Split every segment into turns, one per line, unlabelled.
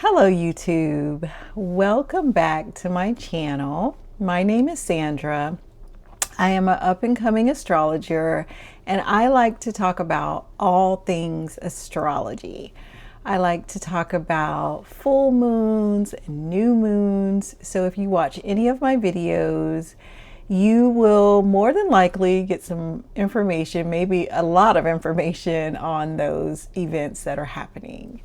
Hello YouTube, welcome back to my channel. My name is Sandra. I am an up-and-coming astrologer and I like to talk about all things astrology. I like to talk about full moons and new moons. So if you watch any of my videos, you will more than likely get some information, maybe a lot of information on those events that are happening.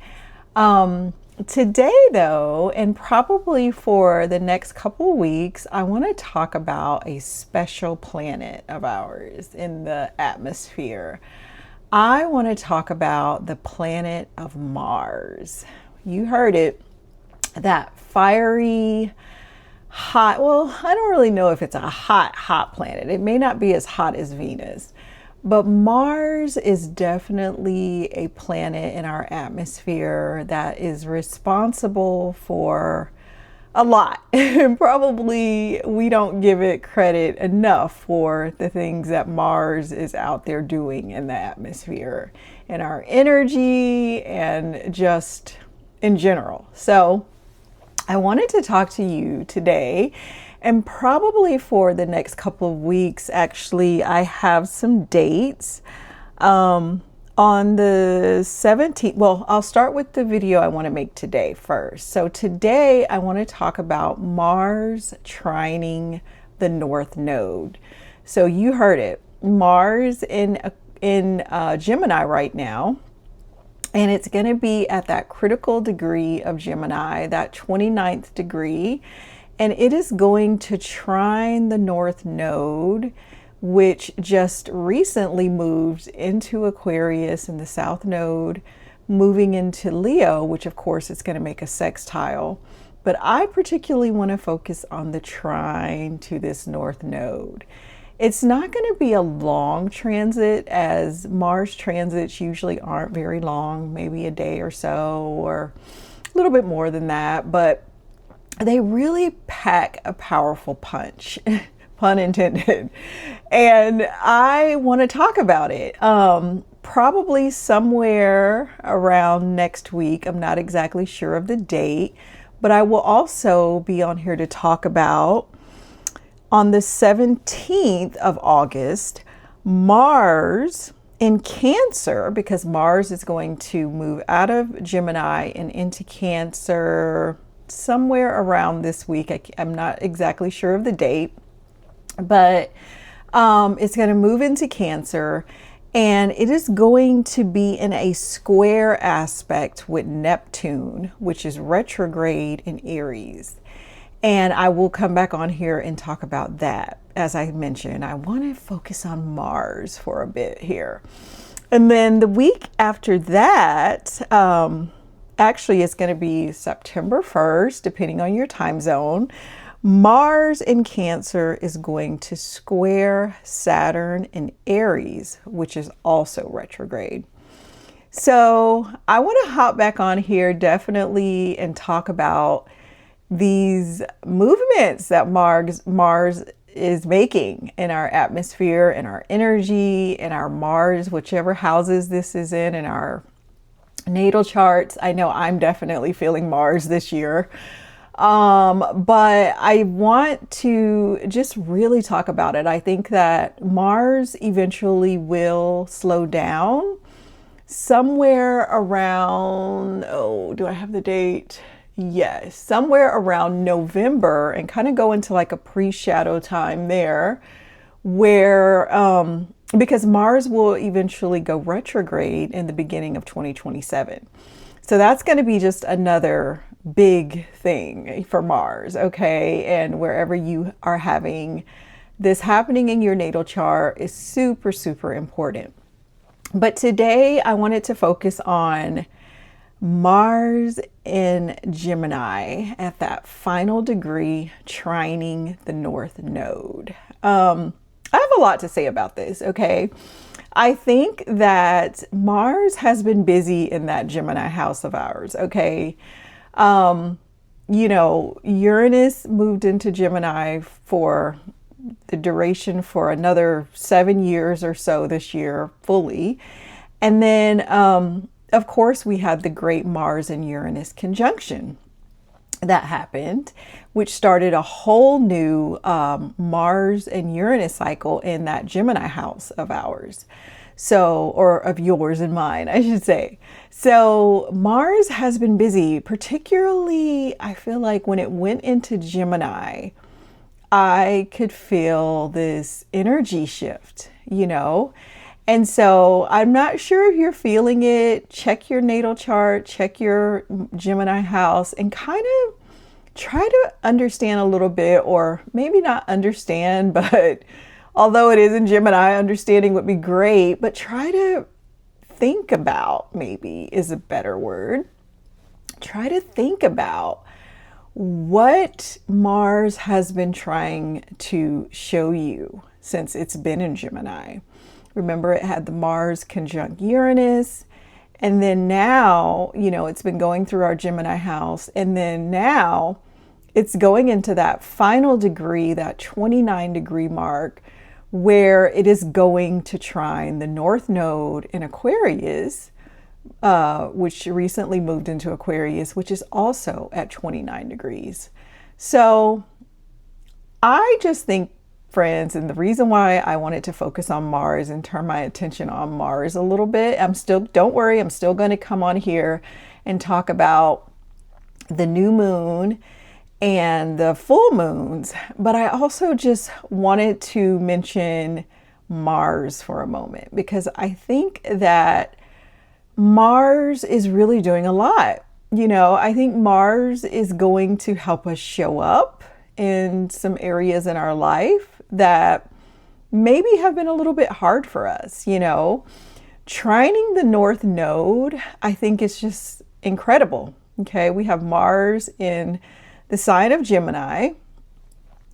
Today though, and probably for the next couple weeks, I want to talk about a special planet of ours in the atmosphere. I want to talk about the planet of Mars. You heard it, that fiery, hot, well, I don't really know if it's a hot planet. It may not be as hot as Venus, but Mars is definitely a planet in our atmosphere that is responsible for a lot. And probably we don't give it credit enough for the things that Mars is out there doing in the atmosphere and our energy and just in general. So I wanted to talk to you today, and probably for the next couple of weeks. Actually, I have some dates. On the 17th, well, I'll start with the video I want to make today first. So today I want to talk about Mars trining the North Node. So you heard it, Mars in Gemini right now. And it's going to be at that critical degree of Gemini, that 29th degree. And it is going to trine the North Node, which just recently moved into Aquarius, in the South Node, moving into Leo, which of course is going to make a sextile. But I particularly want to focus on the trine to this North Node. It's not going to be a long transit, as Mars transits usually aren't very long, maybe a day or so, or a little bit more than that, but they really pack a powerful punch, pun intended. And I want to talk about it. Probably somewhere around next week. I'm not exactly sure of the date, but I will also be on here to talk about, on the 17th of August, Mars in Cancer, because Mars is going to move out of Gemini and into Cancer somewhere around this week. I'm not exactly sure of the date, but it's going to move into Cancer, and it is going to be in a square aspect with Neptune, which is retrograde in Aries. And I will come back on here and talk about that. As I mentioned, I want to focus on Mars for a bit here. And then the week after that, actually it's going to be September 1st, depending on your time zone. Mars in Cancer is going to square Saturn in Aries, which is also retrograde. So I want to hop back on here definitely and talk about these movements that Mars is making in our atmosphere, in our energy, in our Mars, whichever houses this is in our natal charts. I know I'm definitely feeling Mars this year. But I want to just really talk about it. I think that Mars eventually will slow down somewhere around, oh, do I have the date? Yes, somewhere around November, and kind of go into like a pre-shadow time there, where because Mars will eventually go retrograde in the beginning of 2027. So that's going to be just another big thing for Mars, okay? And wherever you are having this happening in your natal chart is super, super important. But today I wanted to focus on Mars in Gemini at that final degree, trining the North Node. I have a lot to say about this, okay? I think that Mars has been busy in that Gemini house of ours, okay? You know, Uranus moved into Gemini for the duration for another 7 years or so this year fully. And then of course, we had the great Mars and Uranus conjunction that happened, which started a whole new Mars and Uranus cycle in that Gemini house of ours. So, or of yours and mine, I should say. So Mars has been busy, particularly I feel like when it went into Gemini, I could feel this energy shift, you know? And so I'm not sure if you're feeling it. Check your natal chart, check your Gemini house, and kind of try to understand a little bit, or maybe not understand, but although it is in Gemini, understanding would be great, but try to think about, maybe is a better word. Try to think about what Mars has been trying to show you since it's been in Gemini. Remember, it had the Mars conjunct Uranus, and then now, you know, it's been going through our Gemini house, and then now it's going into that final degree, that 29-degree mark, where it is going to trine the North Node in Aquarius, which recently moved into Aquarius, which is also at 29 degrees. So I just think, friends, and the reason why I wanted to focus on Mars and turn my attention on Mars a little bit, don't worry, I'm still going to come on here and talk about the new moon and the full moons, but I also just wanted to mention Mars for a moment, because I think that Mars is really doing a lot. You know, I think Mars is going to help us show up in some areas in our life that maybe have been a little bit hard for us. You know, trining the North Node, I think is just incredible. Okay, we have Mars in the sign of Gemini,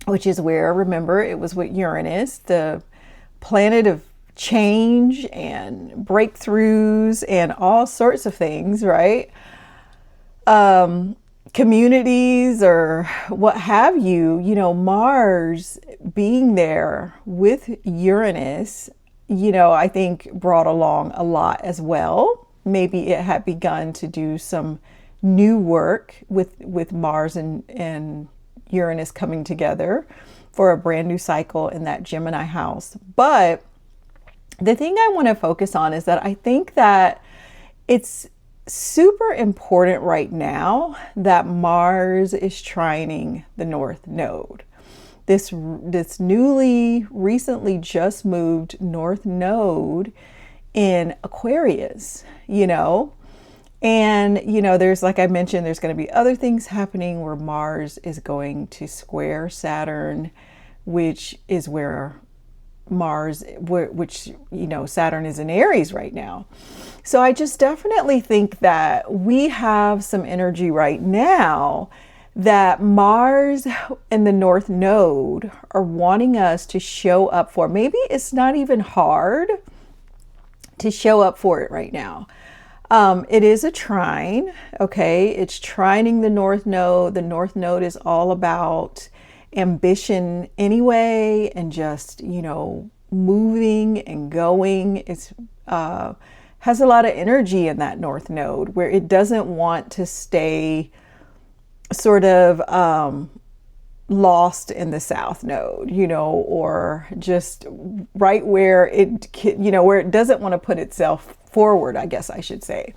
which is where, remember, it was with Uranus, the planet of change and breakthroughs and all sorts of things, right? Communities or what have you, you know, Mars being there with Uranus, you know, I think brought along a lot as well. Maybe it had begun to do some new work with Mars and Uranus coming together for a brand new cycle in that Gemini house. But the thing I want to focus on is that I think that it's super important right now that Mars is trining the North Node. This recently just moved North Node in Aquarius, you know. And, you know, there's, like I mentioned, there's going to be other things happening where Mars is going to square Saturn, which is where you know, Saturn is in Aries right now. So I just definitely think that we have some energy right now that Mars and the North Node are wanting us to show up for. Maybe it's not even hard to show up for it right now. It is a trine, okay? It's trining the North Node. The North Node is all about ambition anyway, and just, you know, moving and going. It's has a lot of energy in that North Node, where it doesn't want to stay sort of lost in the South Node, you know, or just right where it, you know, where it doesn't want to put itself forward, I guess I should say.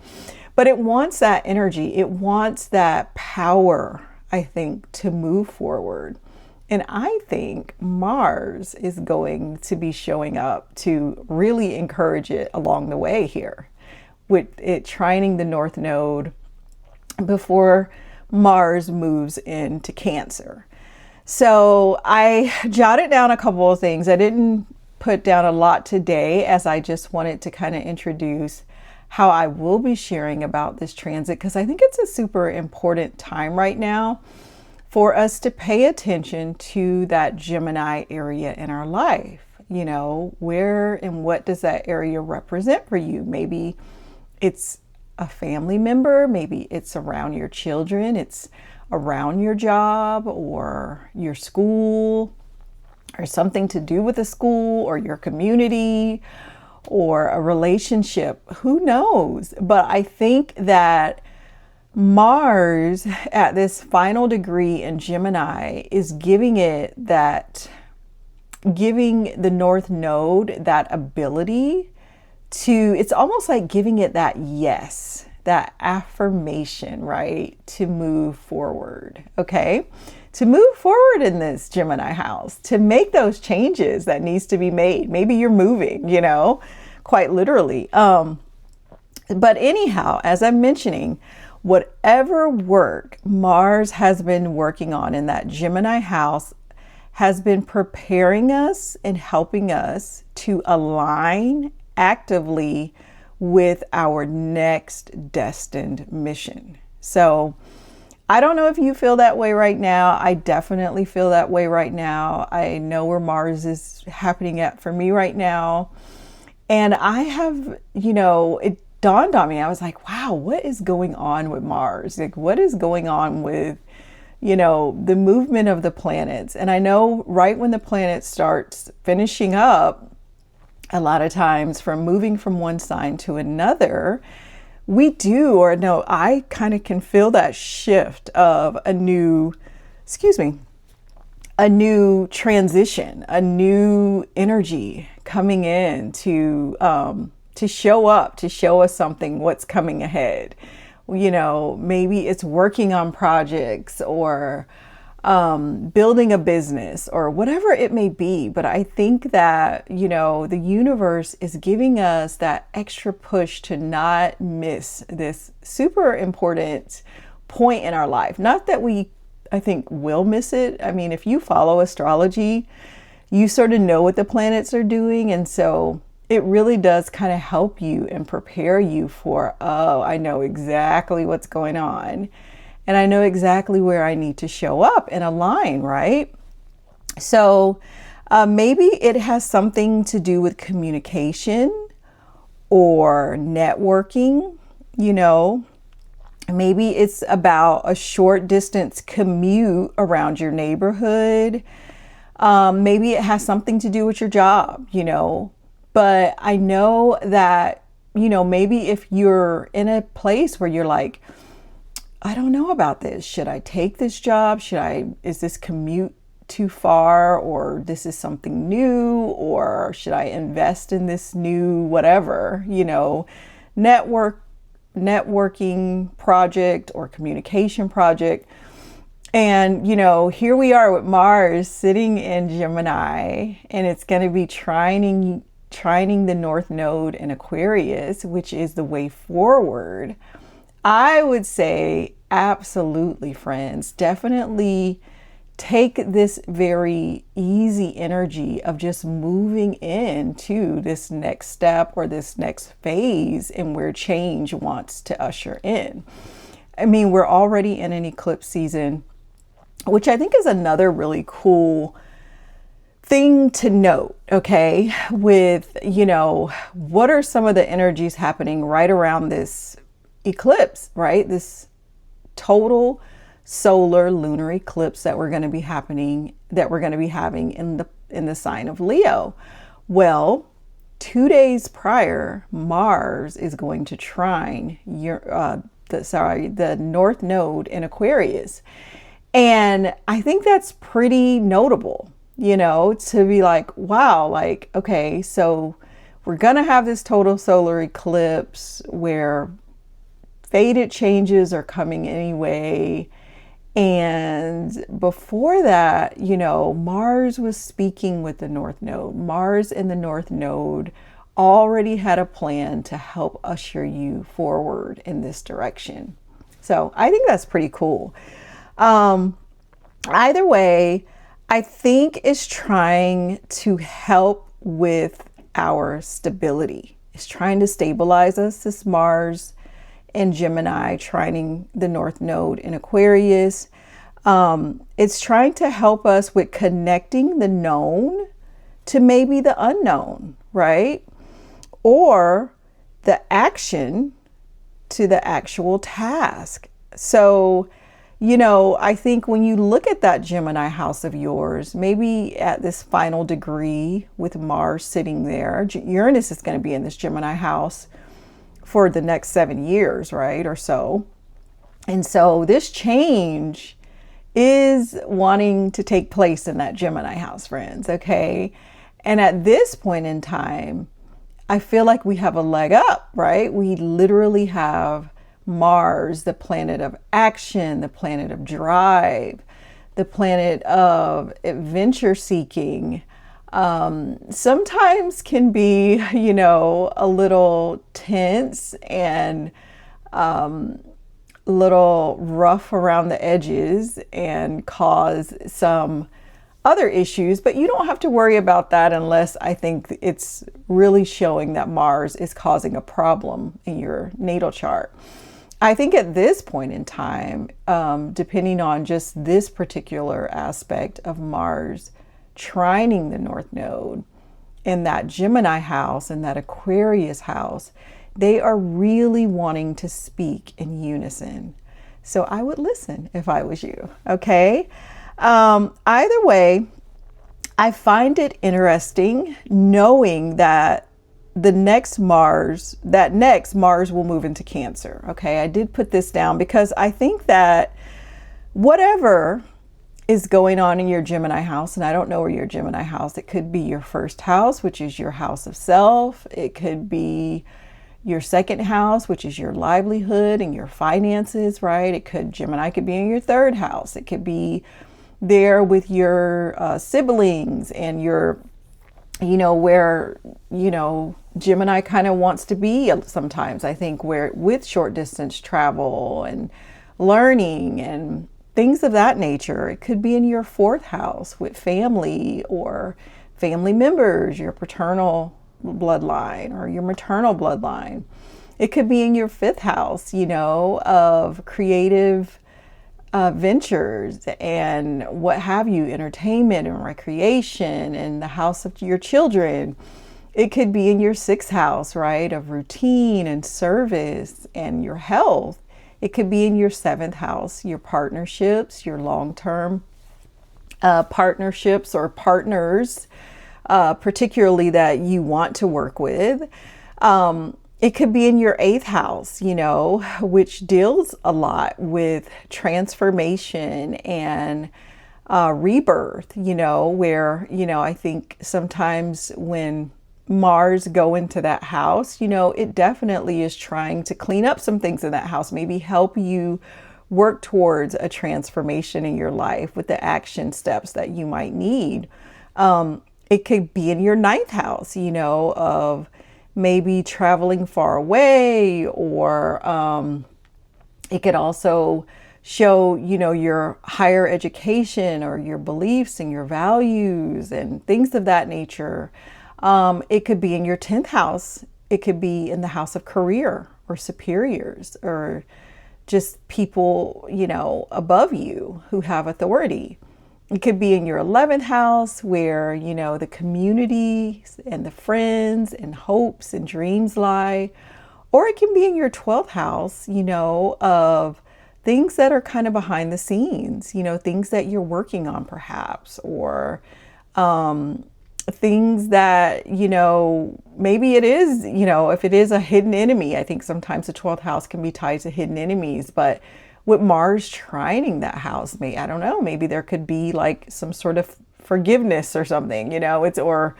But it wants that energy. It wants that power, I think, to move forward. And I think Mars is going to be showing up to really encourage it along the way here, with it trining the North Node before Mars moves into Cancer. So I jotted down a couple of things. I didn't put down a lot today, as I just wanted to kind of introduce how I will be sharing about this transit, because I think it's a super important time right now for us to pay attention to that Gemini area in our life. You know, where and what does that area represent for you? Maybe it's a family member, maybe it's around your children, it's around your job or your school, or something to do with the school or your community, or a relationship. Who knows? But I think that Mars at this final degree in Gemini is giving the North Node that ability to, it's almost like giving it that yes, that affirmation, right? To move forward, okay? To move forward in this Gemini house, to make those changes that needs to be made. Maybe you're moving, quite literally. But anyhow, as I'm mentioning, whatever work Mars has been working on in that Gemini house has been preparing us and helping us to align actively with our next destined mission. So I don't know if you feel that way right now. I definitely feel that way right now. I know where Mars is happening at for me right now. And I have, it dawned on me. I was like, wow, what is going on with Mars? Like, what is going on with, the movement of the planets? And I know right when the planet starts finishing up, a lot of times from moving from one sign to another, I kind of can feel that shift of a new transition, a new energy coming in to show up, to show us something, what's coming ahead. Maybe it's working on projects or building a business or whatever it may be. But I think that, the universe is giving us that extra push to not miss this super important point in our life. Not that I think will miss it. I mean, if you follow astrology, you sort of know what the planets are doing. And so it really does kind of help you and prepare you for, oh, I know exactly what's going on. And I know exactly where I need to show up and align, right? So maybe it has something to do with communication or networking, Maybe it's about a short distance commute around your neighborhood. Maybe it has something to do with your job, But I know that, maybe if you're in a place where you're like, I don't know about this. Should I take this job? Is this commute too far, or this is something new, or should I invest in this new whatever, networking project or communication project? And, here we are with Mars sitting in Gemini, and it's going to be trining the North Node in Aquarius, which is the way forward. I would say absolutely, friends, definitely take this very easy energy of just moving into this next step or this next phase and where change wants to usher in. I mean, we're already in an eclipse season, which I think is another really cool thing to note, okay? With, what are some of the energies happening right around this eclipse, right? This total solar lunar eclipse that we're going to be having in the sign of Leo. Well, 2 days prior, Mars is going to trine the North Node in Aquarius. And I think that's pretty notable, to be like, wow, like, okay, so we're going to have this total solar eclipse where fated changes are coming anyway. And before that, Mars was speaking with the North Node. Mars and the North Node already had a plan to help usher you forward in this direction. So I think that's pretty cool. Either way, I think it's trying to help with our stability. It's trying to stabilize us, this Mars and Gemini trining the North Node in Aquarius. It's trying to help us with connecting the known to maybe the unknown, right? Or the action to the actual task. So, I think when you look at that Gemini house of yours, maybe at this final degree with Mars sitting there, Uranus is going to be in this Gemini house for the next 7 years, right? Or so. And so this change is wanting to take place in that Gemini house, friends. Okay. And at this point in time, I feel like we have a leg up, right? We literally have Mars, the planet of action, the planet of drive, the planet of adventure seeking. Sometimes can be, a little tense and little rough around the edges and cause some other issues, but you don't have to worry about that unless I think it's really showing that Mars is causing a problem in your natal chart. I think at this point in time, depending on just this particular aspect of Mars trining the North Node in that Gemini house and that Aquarius house, they are really wanting to speak in unison. So I would listen if I was you, okay? Either way, I find it interesting knowing that next Mars will move into Cancer. Okay, I did put this down because I think that whatever is going on in your Gemini house, and I don't know where your Gemini house, it could be your first house, which is your house of self. It could be your second house, which is your livelihood and your finances, right? Gemini could be in your third house. It could be there with your siblings and your, where, Gemini kind of wants to be sometimes, I think, where with short distance travel and learning and things of that nature. It could be in your fourth house with family or family members, your paternal bloodline or your maternal bloodline. It could be in your fifth house, of creative ventures and what have you, entertainment and recreation, and the house of your children. It could be in your sixth house, right, of routine and service and your health. It could be in your seventh house, your partnerships, your long-term partnerships or partners, particularly that you want to work with. It could be in your eighth house, which deals a lot with transformation and rebirth, where, I think sometimes when Mars go into that house, it definitely is trying to clean up some things in that house, maybe help you work towards a transformation in your life with the action steps that you might need. It could be in your ninth house, of maybe traveling far away, or it could also show, your higher education or your beliefs and your values and things of that nature. It could be in your 10th house. It could be in the house of career or superiors or just people, above you who have authority. It could be in your 11th house where, the community and the friends and hopes and dreams lie. Or it can be in your 12th house, of things that are kind of behind the scenes, things that you're working on perhaps, or things that, maybe it is, if it is a hidden enemy. I think sometimes the 12th house can be tied to hidden enemies, but with Mars trining that house, I don't know, maybe there could be like some sort of forgiveness or something, or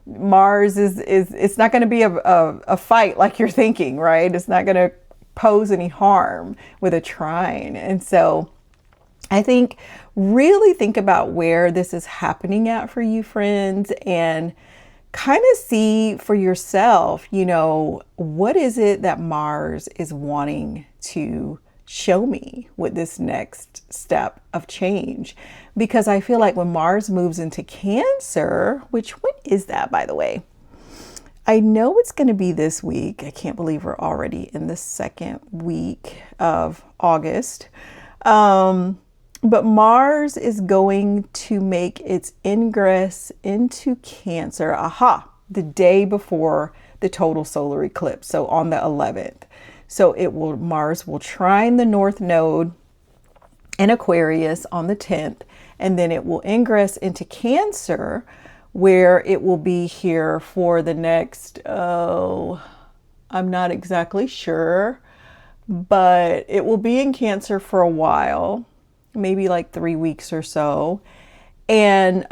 Mars it's not going to be a fight like you're thinking, right? It's not going to pose any harm with a trine. And so I think really think about where this is happening at for you, friends, and kind of see for yourself, what is it that Mars is wanting to show me with this next step of change? Because I feel like when Mars moves into Cancer, which when is that, by the way? I know it's going to be this week. I can't believe we're already in the second week of August. But Mars is going to make its ingress into Cancer, the day before the total solar eclipse. So on the 11th. So Mars will trine the North Node in Aquarius on the 10th, and then it will ingress into Cancer, where it will be here for the next, I'm not exactly sure, but it will be in Cancer for a while, maybe like 3 weeks or so. And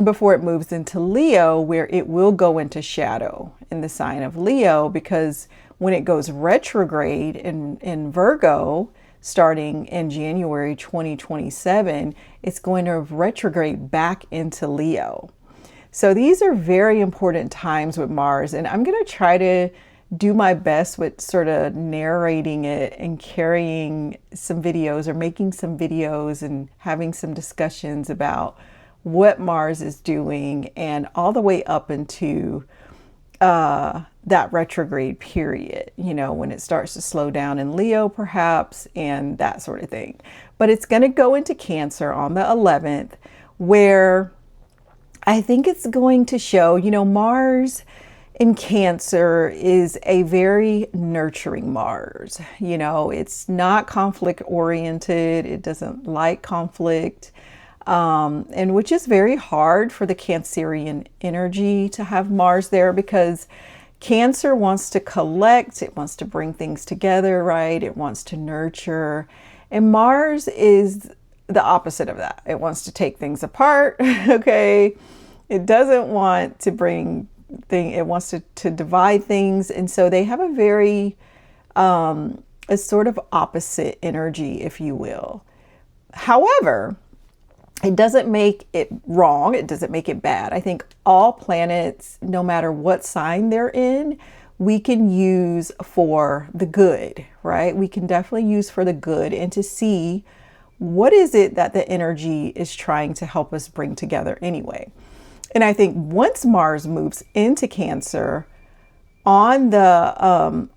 before it moves into Leo, where it will go into shadow in the sign of Leo, because when it goes retrograde in Virgo, starting in January 2027, it's going to retrograde back into Leo. So these are very important times with Mars, and I'm going to try to do my best with sort of narrating it and carrying some videos or making some videos and having some discussions about what Mars is doing and all the way up into that retrograde period, you know, when it starts to slow down in Leo perhaps, and that sort of thing. But it's going to go into Cancer on the 11th, where I think it's going to show, you know, Mars in Cancer is a very nurturing Mars. You know, it's not conflict oriented. It doesn't like conflict. And which is very hard for the Cancerian energy to have Mars there, because Cancer wants to collect, it wants to bring things together, right? It wants to nurture. And Mars is the opposite of that. It wants to take things apart, okay? It doesn't want to bring things, it wants to divide things. And so they have a very, a sort of opposite energy, if you will. However, it doesn't make it wrong. It doesn't make it bad. I think all planets, no matter what sign they're in, we can use for the good, right? We can definitely use for the good, and to see what is it that the energy is trying to help us bring together anyway. And I think once Mars moves into Cancer on the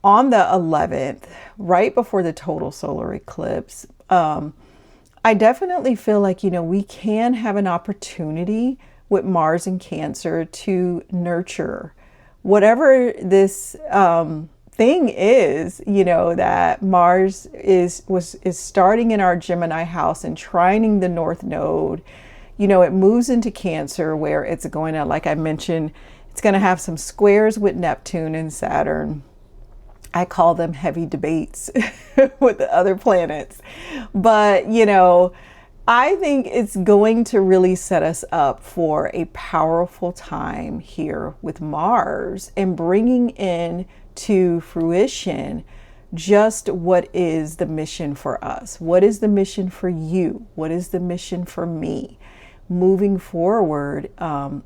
11th, right before the total solar eclipse, I definitely feel like, you know, we can have an opportunity with Mars in Cancer to nurture whatever this thing is, you know, that Mars is starting in our Gemini house and trining the North Node. You know, it moves into Cancer, where it's going to, like I mentioned, it's going to have some squares with Neptune and Saturn. I call them heavy debates with the other planets. But, you know, I think it's going to really set us up for a powerful time here with Mars, and bringing in to fruition just what is the mission for us. What is the mission for you? What is the mission for me? Moving forward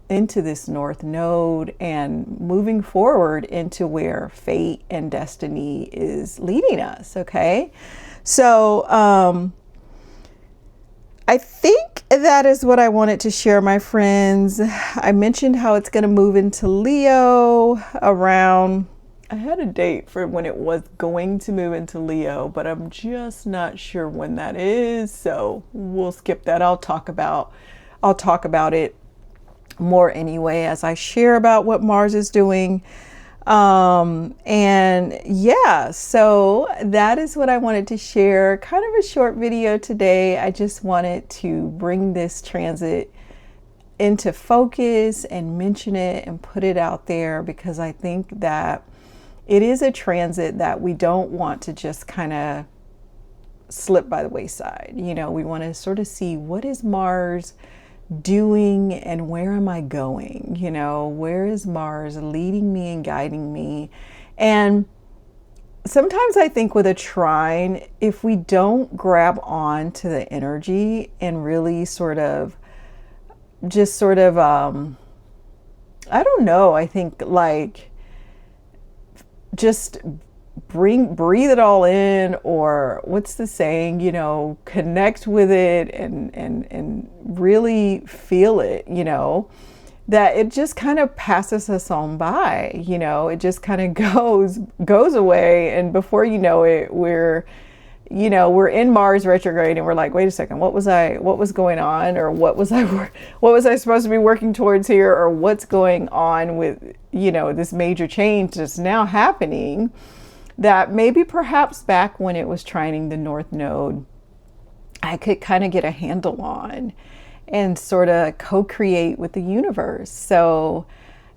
into this North Node, and moving forward into where fate and destiny is leading us, okay? So I think that is what I wanted to share, my friends. I mentioned how it's going to move into Leo around, I had a date for when it was going to move into Leo, but I'm just not sure when that is, so we'll skip that. I'll talk about it more anyway as I share about what Mars is doing. And yeah, so that is what I wanted to share. Kind of a short video today. I just wanted to bring this transit into focus and mention it and put it out there, because I think that it is a transit that we don't want to just kind of slip by the wayside. You know, we want to sort of see, what is Mars doing and where am I going? You know, where is Mars leading me and guiding me? And sometimes I think with a trine, if we don't grab on to the energy and really I don't know, I think like just breathe it all in, or what's the saying, you know, connect with it and really feel it, you know, that it just kind of passes us on by, you know, it just kind of goes away. And before you know it, we're in Mars retrograde, and we're like, wait a second, what was going on? Or what was I supposed to be working towards here? Or what's going on with, you know, this major change that's now happening, that maybe perhaps back when it was trining the North Node, I could kind of get a handle on and sort of co-create with the universe. So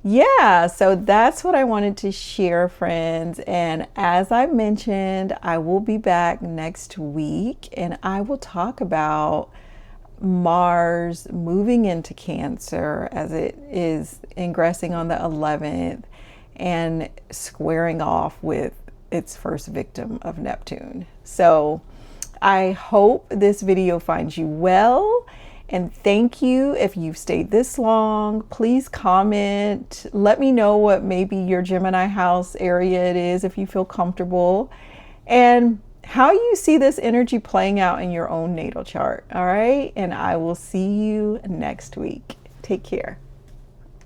yeah, so that's what I wanted to share, friends. And as I mentioned, I will be back next week and I will talk about Mars moving into Cancer as it is ingressing on the 11th and squaring off with its first victim of Neptune. So I hope this video finds you well. And thank you if you've stayed this long. Please comment. Let me know what maybe your Gemini house area it is if you feel comfortable. And how you see this energy playing out in your own natal chart. All right. And I will see you next week. Take care.